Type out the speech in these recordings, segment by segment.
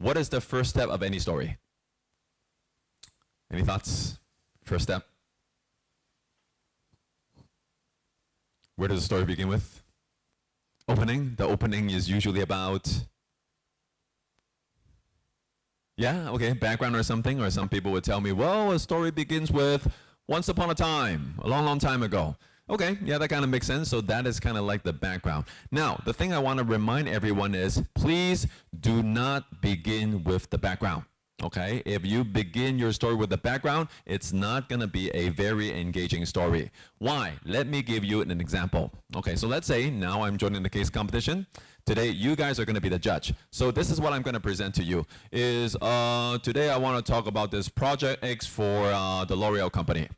What is the first step of any story? Any thoughts? First step? Where does the story begin with? Opening. The opening is usually about, yeah, okay, background or something. Or some people would tell me, well, a story begins with once upon a time, a long, long time ago. Okay, yeah, that kind of makes sense. So that is kind of like the background. Now, the thing I want to remind everyone is, please do not begin with the background. Okay, if you begin your story with the background, it's not going to be a very engaging story. Why? Let me give you an example. Okay, so let's say now I'm joining the case competition. Today, you guys are going to be the judge. So this is what I'm going to present to you. Is today I want to talk about this Project X for the L'Oreal company.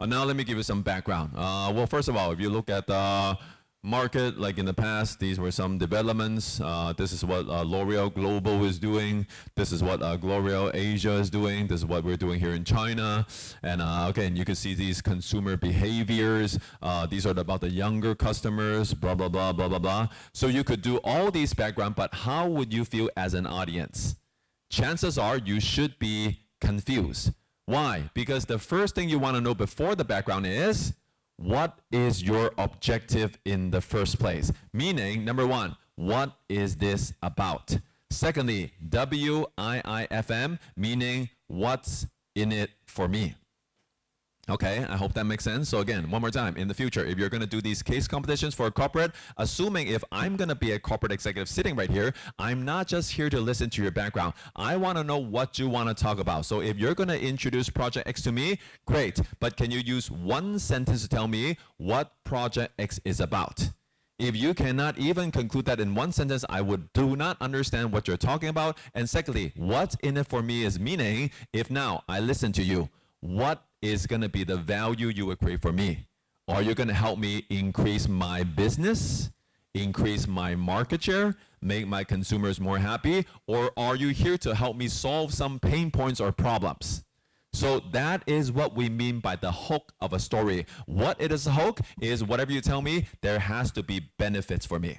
Now let me give you some background. Well, first of all, if you look at the market, like in the past, these were some developments. This is what L'Oreal Global is doing. This is what L'Oreal Asia is doing. This is what we're doing here in China. And again, you can see these consumer behaviors. These are about the younger customers, blah, blah, blah, blah, blah, blah. So you could do all these background, but how would you feel as an audience? Chances are you should be confused. Why? Because the first thing you want to know before the background is, what is your objective in the first place? Meaning, number one, what is this about? Secondly, WIIFM, meaning what's in it for me? Okay, I hope that makes sense. So again, one more time, in the future, if you're going to do these case competitions for a corporate, assuming if I'm going to be a corporate executive sitting right here, I'm not just here to listen to your background. I want to know what you want to talk about. So if you're going to introduce Project X to me, great. But can you use one sentence to tell me what Project X is about? If you cannot even conclude that in one sentence, I do not understand what you're talking about. And secondly, what's in it for me is meaning, if now I listen to you, what is going to be the value you would create for me? Are you going to help me increase my business, increase my market share, make my consumers more happy? Or are you here to help me solve some pain points or problems? So that is what we mean by the hook of a story. What it is a hook is whatever you tell me, there has to be benefits for me.